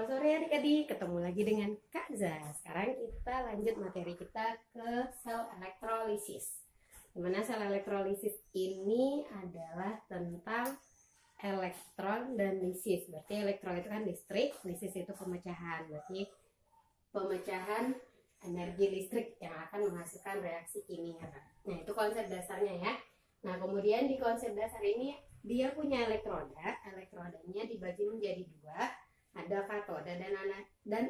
Selamat sore adik-adik, ketemu lagi dengan Kak Za. Sekarang kita lanjut materi kita ke sel elektrolisis. Dimana sel elektrolisis ini adalah tentang elektron dan lisis. Berarti elektron itu kan listrik, lisis itu pemecahan. Berarti pemecahan energi listrik yang akan menghasilkan reaksi kimia. Nah, itu konsep dasarnya ya. Nah, kemudian di konsep dasar ini dia punya elektroda. Elektrodanya dibagi menjadi dua. Ada katoda dan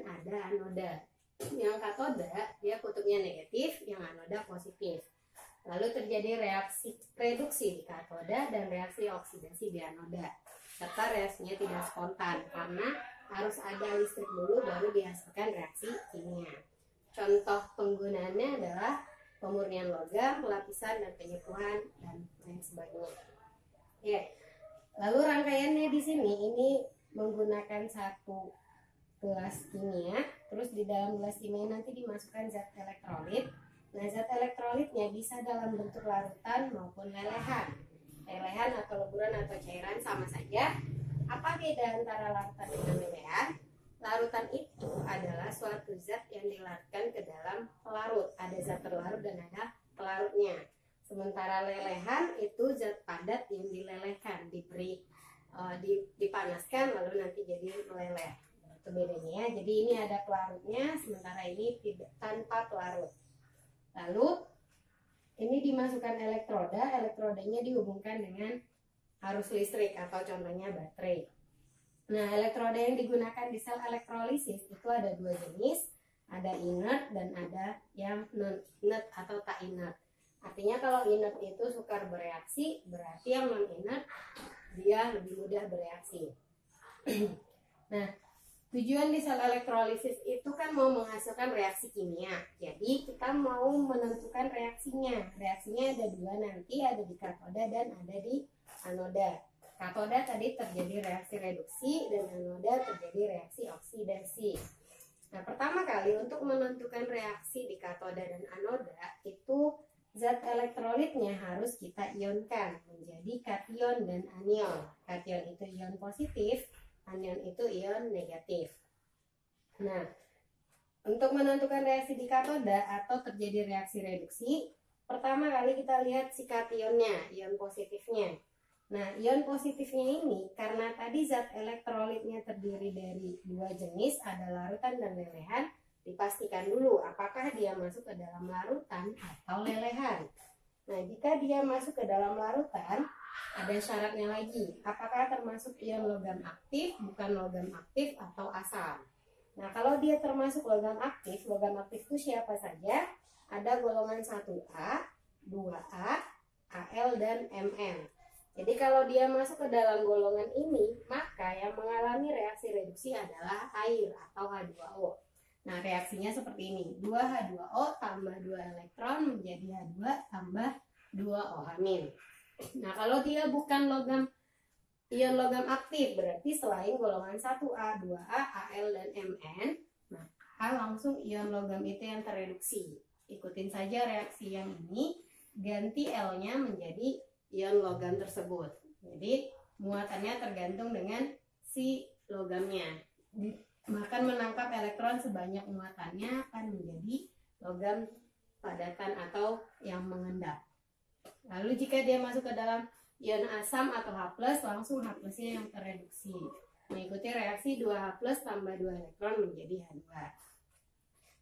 ada anoda. Yang katoda dia kutubnya negatif, yang anoda positif. Lalu terjadi reaksi reduksi di katoda dan reaksi oksidasi di anoda. Serta reaksinya tidak spontan karena harus ada listrik dulu baru dihasilkan reaksi kimia. Contoh penggunaannya adalah pemurnian logam, pelapisan dan penyembuhan dan lain sebagainya. Oke. Lalu rangkaiannya di sini ini menggunakan satu gelas kimia, terus di dalam gelas kimia nanti dimasukkan zat elektrolit. Nah, zat elektrolitnya bisa dalam bentuk larutan maupun lelehan. Lelehan atau leburan atau cairan sama saja. Apa beda antara larutan dengan lelehan? Larutan itu adalah suatu zat yang dilarutkan ke dalam pelarut. Ada zat terlarut dan ada pelarutnya. Sementara lelehan itu zat padat yang dilelehkan, dipanaskan lalu nanti jadi meleleh. Itu bedanya ya. Jadi ini ada pelarutnya, sementara ini tidak, tanpa pelarut. Lalu ini dimasukkan elektroda, elektrodanya dihubungkan dengan arus listrik atau contohnya baterai. Nah, elektroda yang digunakan di sel elektrolisis itu ada dua jenis, ada inert dan ada yang non inert atau tak inert. Artinya kalau inert itu sukar bereaksi, berarti yang non inert dia lebih mudah bereaksi. Nah, tujuan di sel elektrolisis itu kan mau menghasilkan reaksi kimia. Jadi kita mau menentukan reaksinya. Reaksinya ada dua nanti, ada di katoda dan ada di anoda. Katoda tadi terjadi reaksi reduksi dan anoda terjadi reaksi oksidasi. Nah, pertama kali untuk menentukan reaksi di katoda dan anoda itu zat elektrolitnya harus kita ionkan menjadi kation dan anion. Kation itu ion positif, anion itu ion negatif. Nah, untuk menentukan reaksi di katoda atau terjadi reaksi reduksi, pertama kali kita lihat si kationnya, ion positifnya. Nah, ion positifnya ini karena tadi zat elektrolitnya terdiri dari dua jenis, ada larutan dan lelehan, dipastikan dulu apakah dia masuk ke dalam larutan atau lelehan. Nah, jika dia masuk ke dalam larutan, ada syaratnya lagi. Apakah termasuk ion logam aktif, bukan logam aktif, atau asam. Nah, kalau dia termasuk logam aktif itu siapa saja? Ada golongan 1A, 2A, Al, dan Mn. Jadi kalau dia masuk ke dalam golongan ini, maka yang mengalami reaksi reduksi adalah air atau H2O. Nah, reaksinya seperti ini. 2H2O tambah 2 elektron menjadi H2 tambah 2OH-. Nah, kalau dia bukan ion logam aktif, berarti selain golongan 1A, 2A, Al, dan Mn, maka langsung ion logam itu yang tereduksi. Ikutin saja reaksi yang ini, ganti L-nya menjadi ion logam tersebut. Jadi, muatannya tergantung dengan si logamnya. Makan menangkap elektron sebanyak muatannya akan menjadi logam padatan atau yang mengendap. Lalu jika dia masuk ke dalam ion asam atau H+, langsung H+-nya yang tereduksi. Mengikuti reaksi 2H+ tambah 2 elektron menjadi H2.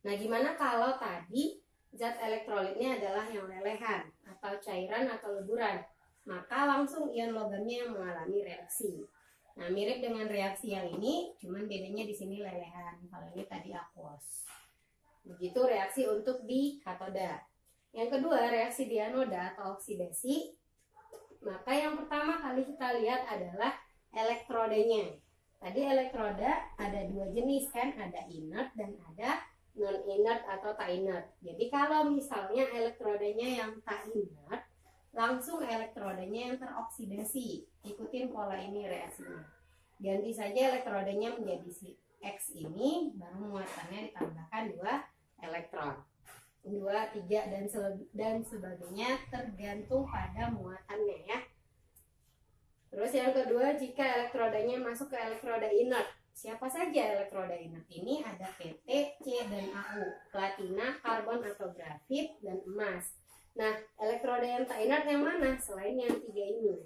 Nah, gimana kalau tadi zat elektrolitnya adalah yang lelehan atau cairan atau leburan? Maka langsung ion logamnya yang mengalami reaksi. Nah, mirip dengan reaksi yang ini, cuman bedanya di sini lelehan. Kalau ini tadi aqueous. Begitu reaksi untuk di katoda. Yang kedua, reaksi di anoda atau oksidasi. Maka yang pertama kali kita lihat adalah elektrodanya. Tadi elektroda ada dua jenis kan, ada inert dan ada non inert atau tak inert. Jadi kalau misalnya elektrodanya yang tak inert, langsung elektrodanya yang teroksidasi. Ikutin pola ini reaksinya. Ganti saja elektrodanya menjadi si X ini, baru muatannya ditambahkan 2 elektron. 2, 3, dan sebagainya tergantung pada muatannya ya. Terus yang kedua, jika elektrodanya masuk ke elektroda inert, Siapa saja elektroda inert ini? Ada PT, C, dan AU, platina, karbon atau grafit, dan emas. Nah, elektroda yang tak inert yang mana selain yang 3 ini?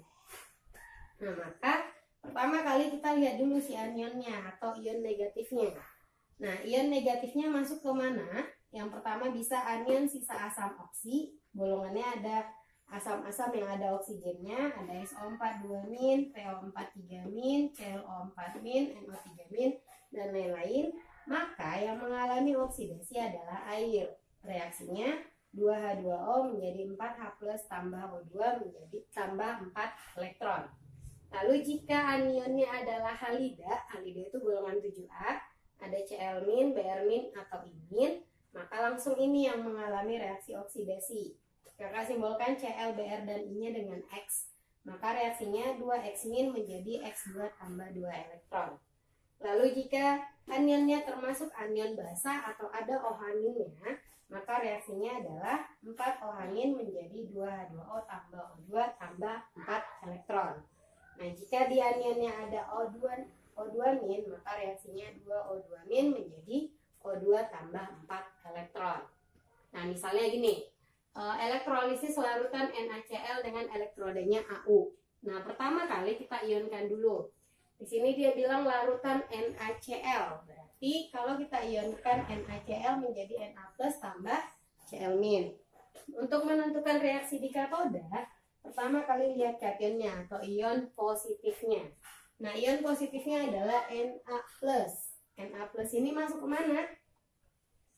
Nah, maka pertama kali kita lihat dulu si anionnya atau ion negatifnya. Nah, ion negatifnya masuk ke mana? Yang pertama bisa anion sisa asam oksi, golongannya ada asam-asam yang ada oksigennya, ada SO4 2-, PO4 3-, ClO4-, NO3-, dan lain-lain. Maka yang mengalami oksidasi adalah air. Reaksinya 2H2O menjadi 4H+ tambah O2 menjadi tambah 4 elektron. Lalu jika anionnya adalah halida, halida itu golongan 7A, ada Cl-, Br- atau I-, maka langsung ini yang mengalami reaksi oksidasi. Kakak simbolkan Cl, Br, dan I-nya dengan X. Maka reaksinya 2X- menjadi X2 tambah 2 elektron. Lalu jika anionnya termasuk anion basa atau ada OH-nya, maka reaksinya adalah 4 OH- menjadi 2H2O tambah O2 tambah 4 elektron. Nah, jika di anionnya ada O2-, maka reaksinya 2O2- menjadi O2 tambah 4 elektron. Nah, misalnya gini. Elektrolisis larutan NaCl dengan elektrodanya AU. Nah, pertama kali kita ionkan dulu. Di sini dia bilang larutan NaCl. Berarti kalau kita ionkan NaCl menjadi Na+ tambah Cl-. Untuk menentukan reaksi di katoda, pertama kali lihat kationnya atau ion positifnya. Nah, ion positifnya adalah Na+. Na+ ini masuk ke mana?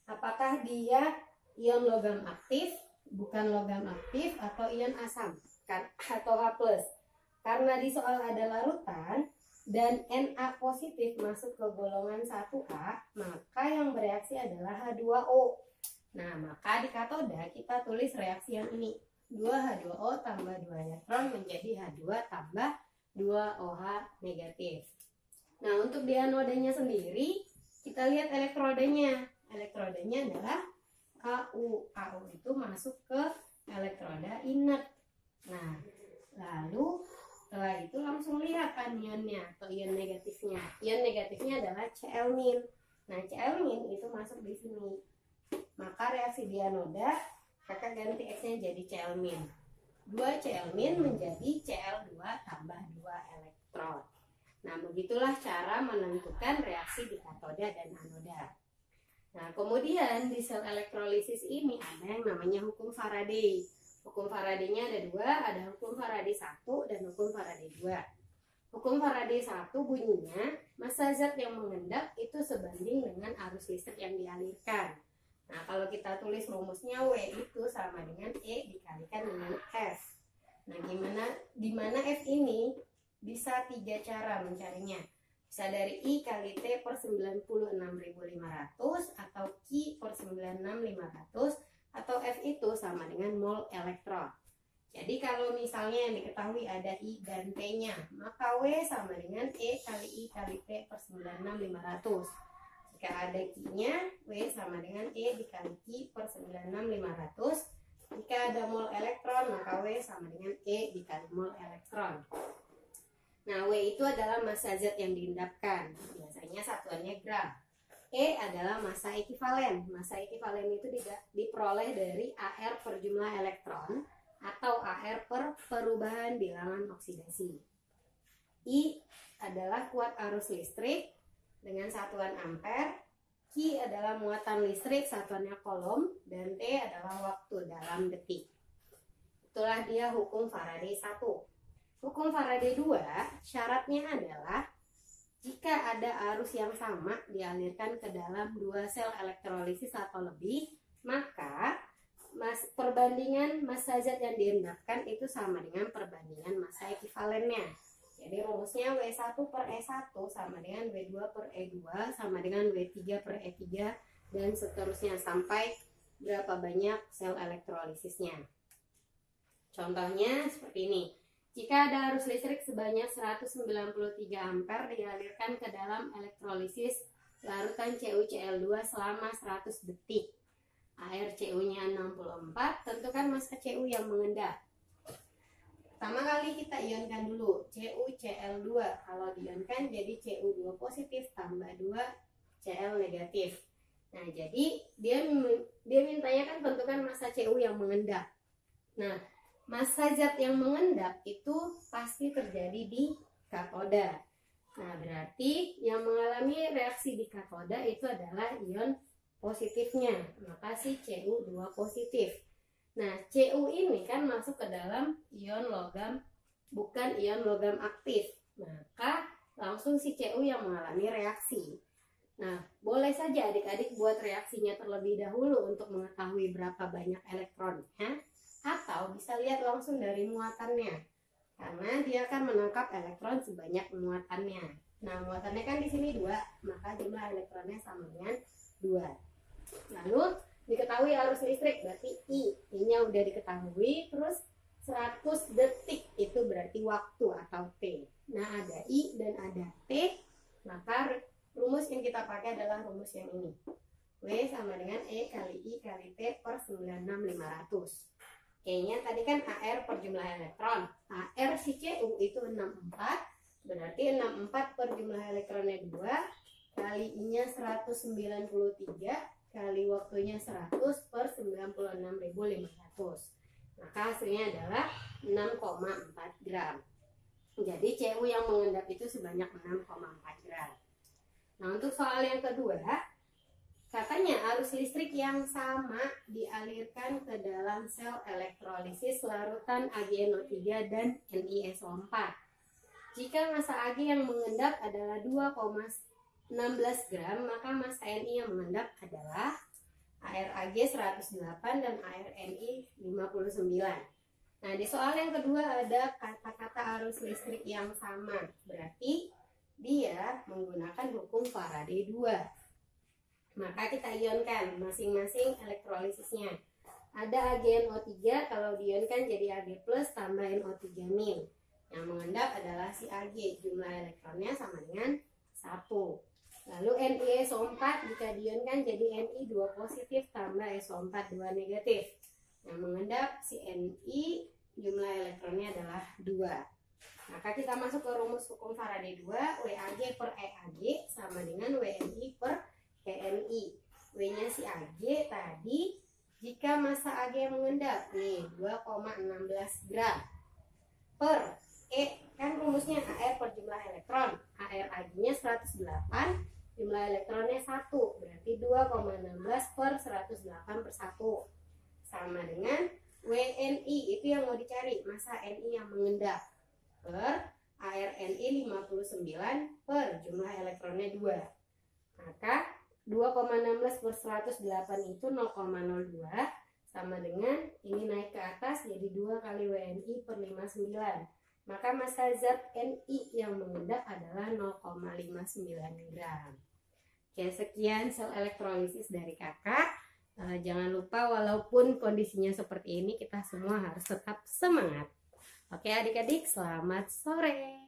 Apakah dia ion logam aktif, bukan logam aktif, atau ion asam atau H+? Karena di soal ada larutan dan Na positif masuk ke golongan 1A, maka yang bereaksi adalah H2O. Nah, maka di katoda kita tulis reaksi yang ini, 2H2O tambah 2 elektron menjadi H2 tambah 2OH negatif. Nah, untuk di anodanya sendiri kita lihat elektrodanya. Elektrodanya adalah AU. AU itu masuk ke elektroda inert. Nah, lalu setelah itu langsung lihat anionnya atau ion negatifnya. Ion negatifnya adalah Cl-. Nah, Cl- itu masuk di sini. Maka reaksi di anoda, kakak ganti X-nya jadi Cl-. 2 Cl- menjadi Cl2 tambah 2 elektron. Nah, begitulah cara menentukan reaksi di katoda dan anoda. Nah, kemudian di sel elektrolisis ini ada yang namanya hukum Faraday. Hukum Faraday-nya ada 2, ada hukum Faraday 1 dan hukum Faraday 2. Hukum Faraday 1 bunyinya, massa zat yang mengendap itu sebanding dengan arus listrik yang dialirkan. Nah, kalau kita tulis rumusnya W itu sama dengan E dikalikan dengan F. Nah, di mana F ini bisa 3 cara mencarinya. Bisa dari I kali T per 96.500 atau Q per 96.500 atau F itu sama dengan mol elektron. Jadi kalau misalnya yang diketahui ada I dan T-nya, maka W sama dengan E kali I kali T per 96.500. Jika ada Q-nya, W sama dengan E dikali Q per 96.500. Jika ada mol elektron, maka W sama dengan E dikali mol elektron. Nah, W itu adalah massa zat yang diendapkan. Biasanya satuannya gram. E adalah massa ekivalen. Massa ekivalen itu diperoleh dari AR per jumlah elektron atau AR per perubahan bilangan oksidasi. I adalah kuat arus listrik dengan satuan ampere. Q adalah muatan listrik, satuannya kolom. Dan T adalah waktu dalam detik. Itulah dia hukum Faraday 1. Hukum Faraday 2, syaratnya adalah jika ada arus yang sama dialirkan ke dalam 2 sel elektrolisis atau lebih, maka perbandingan massa zat yang diendapkan itu sama dengan perbandingan massa ekivalennya. Jadi rumusnya W1 per E1 sama dengan W2 per E2 sama dengan W3 per E3 dan seterusnya sampai berapa banyak sel elektrolisisnya. Contohnya seperti ini. Jika ada arus listrik sebanyak 193 ampere dialirkan ke dalam elektrolisis larutan CuCl2 selama 100 detik. ArCu-nya 64, tentukan massa Cu yang mengendap. Pertama kali kita ionkan dulu CuCl2. Kalau diionkan jadi Cu2 positif tambah 2 Cl negatif. Nah, jadi dia mintanya kan tentukan massa Cu yang mengendap. Nah, massa zat yang mengendap itu pasti terjadi di katoda. Nah, berarti yang mengalami reaksi di katoda itu adalah ion positifnya, maka si Cu2 positif. Nah, Cu ini kan masuk ke dalam ion logam, bukan ion logam aktif. Maka langsung si Cu yang mengalami reaksi. Nah, boleh saja adik-adik buat reaksinya terlebih dahulu untuk mengetahui berapa banyak elektronnya, atau bisa lihat langsung dari muatannya, karena dia akan menangkap elektron sebanyak muatannya. Nah, muatannya kan di sini 2, maka jumlah elektronnya sama dengan 2. Lalu diketahui arus listrik, berarti I-nya udah diketahui, terus 100 detik itu berarti waktu atau T. Nah, ada I dan ada T, maka rumus yang kita pakai adalah rumus yang ini. W sama dengan E kali I kali T per 96500. E-nya tadi kan AR per jumlah elektron. AR si Cu itu 64, berarti 64 per jumlah elektronnya 2, kali I-nya 193, kali waktunya 100 per 96.500. Maka hasilnya adalah 6,4 gram. Jadi Cu yang mengendap itu sebanyak 6,4 gram. Nah, untuk soal yang kedua, katanya arus listrik yang sama dialirkan ke dalam sel elektrolisis larutan AgNO3 dan NiSO4. Jika massa Ag yang mengendap adalah 2,16 gram, maka massa Ni yang mengendap adalah ArAg 108 dan ArNi 59. Nah, di soal yang kedua ada kata-kata arus listrik yang sama. Berarti dia menggunakan hukum Faraday 2. Maka kita ionkan masing-masing elektrolisisnya. Ada AgNO3, kalau dionkan jadi Ag plus tambah NO3 min. Yang mengendap adalah si Ag, jumlah elektronnya sama dengan 1. Lalu NiSO4 jika dionkan jadi Ni 2 positif tambah SO4 2 negatif. Yang mengendap si Ni, jumlah elektronnya adalah 2. Maka kita masuk ke rumus hukum Faraday 2, WAG per EAG sama dengan WNI per ENI. W-nya si Ag tadi, jika massa Ag mengendap, nih 2,16 gram. Per E, kan rumusnya AR per jumlah elektron. ArAg-nya 108, jumlah elektronnya 1, berarti 2,16 per 108 per 1. Sama dengan WNI, itu yang mau dicari, massa Ni yang mengendap. Per ArNi 59 per jumlah elektronnya 2. Maka 2,16 per 108 itu 0,02 sama dengan ini naik ke atas jadi 2 kali WNI per 59. Maka massa zat Ni yang mengendap adalah 0,59 gram. Oke, sekian sel elektrolisis dari kakak. Jangan lupa walaupun kondisinya seperti ini kita semua harus tetap semangat. Oke adik-adik, selamat sore.